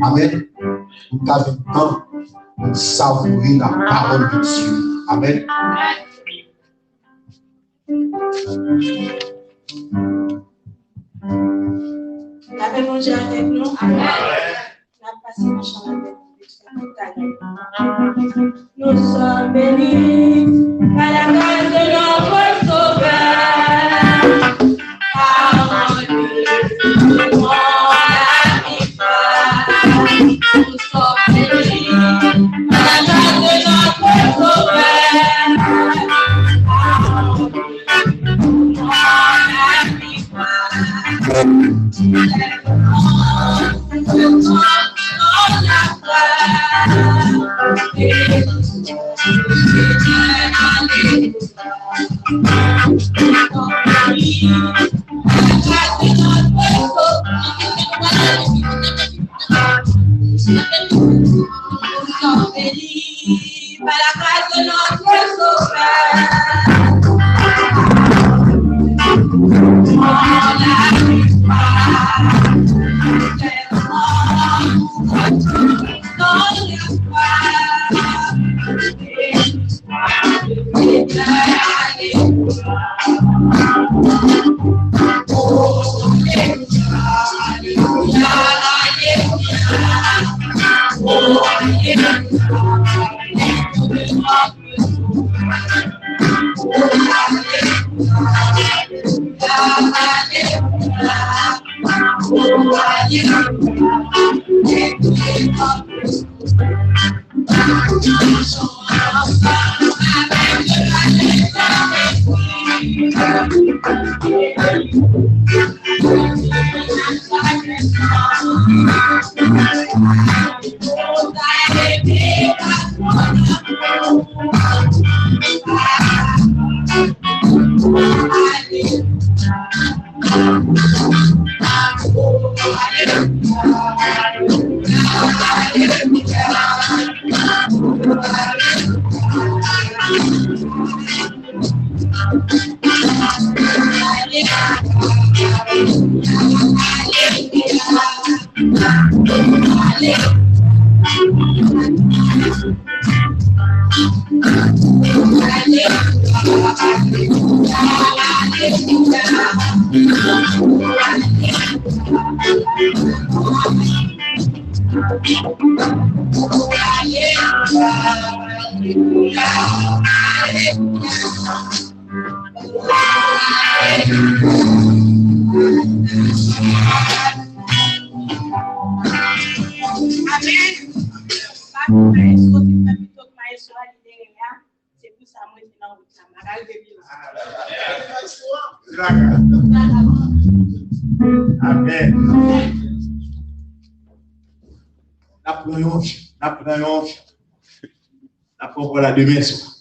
Amen. Nous avons le temps de savourer la parole de Dieu. Amen. Avez-vous déjà avec nous? Amen. La passion de chant avec nous sommes bénis à la grâce de notre Sauveur. Nous sommes bénis à la grâce de notre Sauveur. C'est pour ça moi je n'en veux pas. Amen. N'apprenons la demain soir.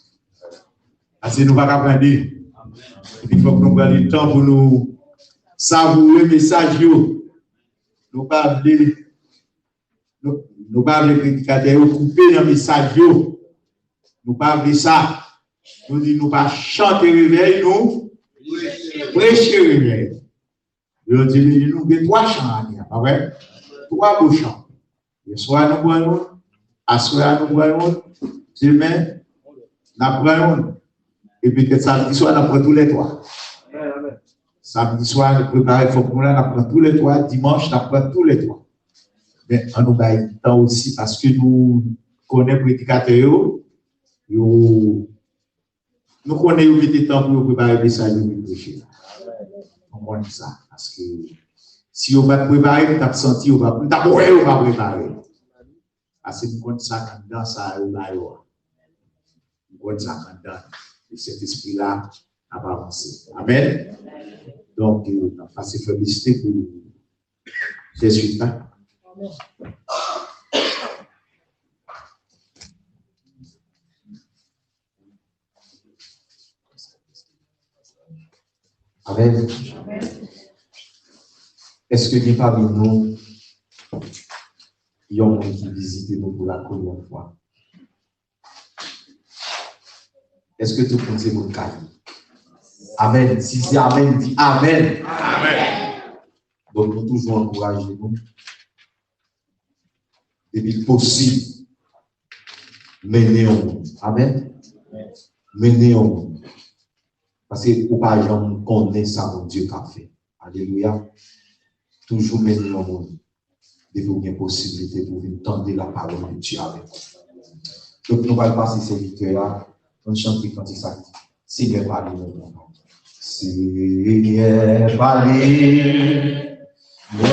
Parce que nous ne pouvons pas apprendre. Il faut que nous prenions le temps pour nous savourer le message. Nous ne pas les prédicateurs couper le message. Nous ne pas ça. Nous disons, nous pas chanter réveil, nous prêcher réveil. Nous disons, nous avons 3 chants. Pas vrai? 3 beaux chants. Le soir, nous prenons, à soir, nous prenons, demain, nous prenons. Et puis, samedi soir, nous prenons tous les 3. Samedi soir, nous préparons, il faut que nous prenons tous les 3. Dimanche, nous prenons tous les 3. Mais on nous a du temps aussi parce que nous connaissons les prédicateurs. Nous connaissons le temps pour préparer le message de prêcher. On connaît ça. Parce que si on va préparer, on va sentir, on va préparer. Parce que nous connaissons ça dans ça, nous connaissons ça dans cet esprit-là à avancer. Amen. Donc, on va se féliciter pour ces résultats. Amen. Est-ce que nous parmi nous, il y a un qui visite nous pour la première fois? Est-ce que tout le monde sait mon cas? Amen. Si c'est Amen, dit Amen. Amen. Donc, nous toujours encourager nous. Et puis, possible, mener au monde. Amen. Mener au monde. Parce que pour pas jamais connaître ça, mon Dieu qu'a fait. Alléluia. Toujours mener au monde. Et vous avez une possibilité pour entendre la parole de Dieu avec vous. Donc, nous allons passer ces victoires. On chante quand il s'agit. Seigneur, parlez-nous. Seigneur, parlez. Vous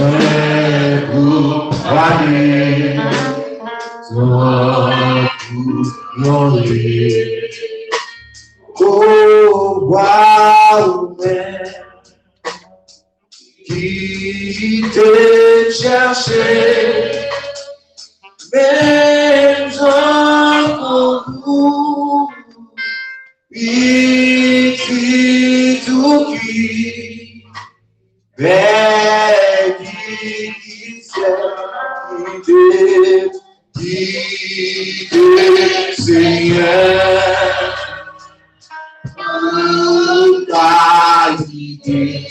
parlez. Oh, wow, qui te cherchait, même en vous, qui tout qui, qui Seigneur. Ta idée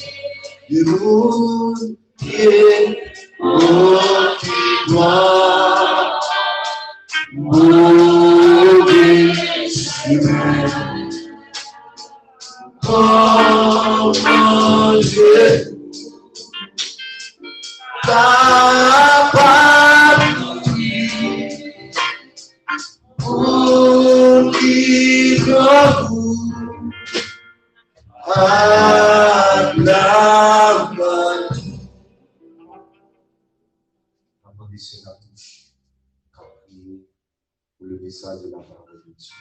de mon Dieu, qui doit mourir, comment Dieu t'a parti pour qui doit Applaudissez la touche. Priez pour le message de la parole de Dieu.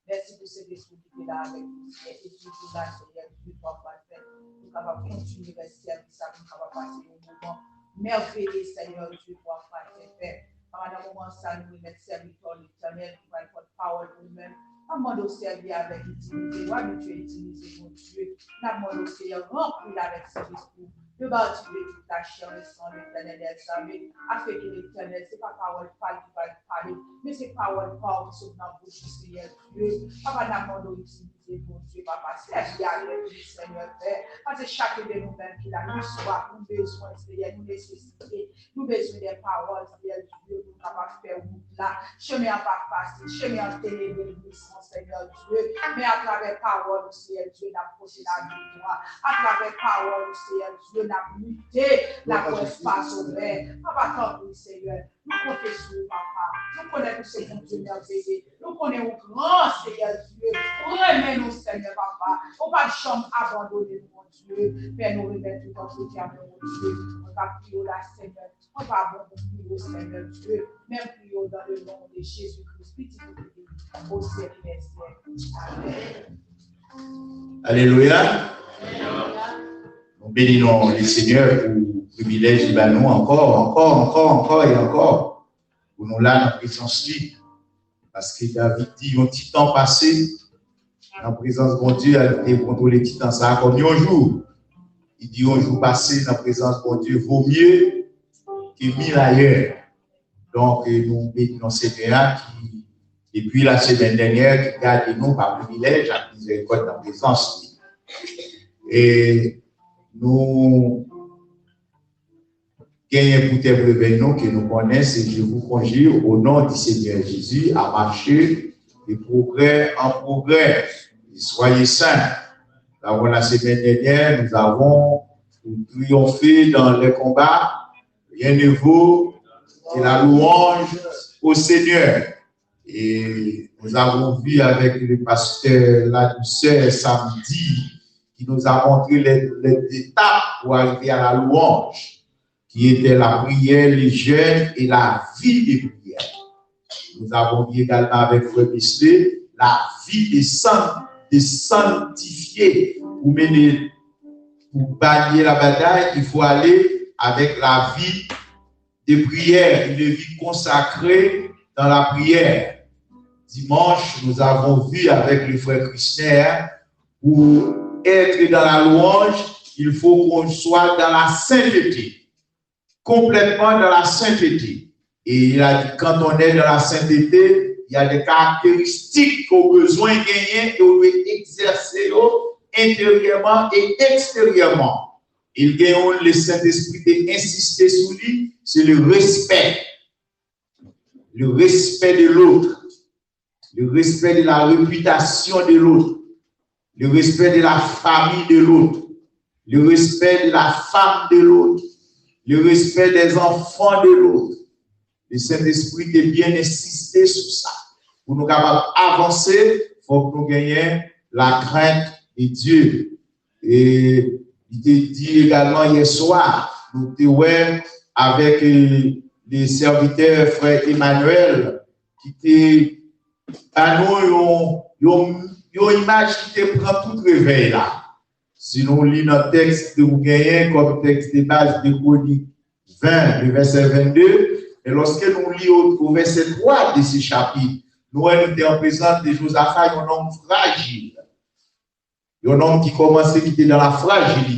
Merci pour ce discours qui est là avec nous. Et tout là, Seigneur, Dieu, toi, parfait. Nous capables de continuer le service, nous capables de passer un moment merveilleux, Seigneur, Dieu, toi, parfait. Pendant un moment, ça nous remet serviteur l'éternel qui va être parole pour nous-mêmes. Nous demandons servir avec intimité. Nous nous utiliser, mon Dieu. Nous demandons Seigneur, remplir avec ce discours. De bâtir toute ta chair, le sang, l'éternel des armées, afin que l'éternel, ce n'est pas parole pâle qui va parler, mais c'est parole forte qui sont dans la bouche du Seigneur Dieu. Papa, nous demandons utiliser, mon Dieu, Papa, servir avec le Seigneur Père, parce que chacun de nous-mêmes qui a nous soit, nous besoin, Seigneur, nous nécessiter, nous besoin des paroles, Seigneur Dieu, nous capables de faire route là, chemin pas facile, chemin en télévision, Seigneur Dieu, mais à travers parole, Seigneur Dieu, d'approcher la victoire, à travers parole, Seigneur Dieu, n'a muté la espace ouvert. Papa, tant pis, Seigneur. Nous confessons, Papa. Nous connaissons ce bon Dieu merveilleux. Nous connaissons grand Seigneur Dieu. pas de chambre abandonnée, mon Dieu. Père, nous remettons tout entre tes mains, mon Dieu. On va prier là, Seigneur. On va abandonner au Seigneur Dieu. Même prier dans le nom de Jésus-Christ. Petit au ciel et Amen. Alléluia. Nous bénissons le Seigneur pour le privilège de nous encore et encore. Pour nous là, dans la présence de lui. Parce que David dit, un petit temps passé, dans la présence de mon Dieu, elle a contrôlé le petit temps, ça comme un jour. Il dit, un jour passé, dans la présence de mon Dieu, vaut mieux que 1000 ailleurs. Donc, nous bénissons le Seigneur qui, depuis la semaine dernière, qui garde nous par privilège à miséricorde dans la présence de lui. Et nous gagnons pour tes prévenons que nous connaissons et je vous conjure au nom du Seigneur Jésus à marcher de progrès en progrès. Et soyez saints. La semaine dernière, nous avons triomphé dans les combats. Rien ne vaut que la louange au Seigneur. Et nous avons vu avec le pasteur La Douceur samedi qui nous a montré les étapes pour arriver à la louange, qui était la prière, les jeûnes et la vie des prières. Nous avons vu également avec Frère Michelet la vie des sanctifiés. Pour mener, pour balayer la bataille, il faut aller avec la vie des prières, une vie consacrée dans la prière. Dimanche, nous avons vu avec le frère Christner, pour être dans la louange, il faut qu'on soit dans la sainteté, complètement dans la sainteté. Et il a dit, quand on est dans la sainteté, il y a des caractéristiques qu'on a besoin de gagner et on doit exercer intérieurement et extérieurement. Il gagne le Saint-Esprit d'insister sur lui, c'est le respect de l'autre. Le respect de la réputation de l'autre, le respect de la famille de l'autre, le respect de la femme de l'autre, le respect des enfants de l'autre. Le Saint-Esprit est bien insisté sur ça. Pour nous capables d'avancer, il faut que nous gagnions la crainte de Dieu. Et il te dit également hier soir, nous étions avec les serviteurs, frère Emmanuel, qui étaient à nous, une image qui te prend tout réveil là. Si nous lisons notre texte de Gagné comme texte de base de Chronique 20, le verset 22, et lorsque nous lisons au verset 3 de ce chapitre, nous sommes en présence de Josaphat, un homme fragile. Un homme qui commençait, qui était dans la fragilité.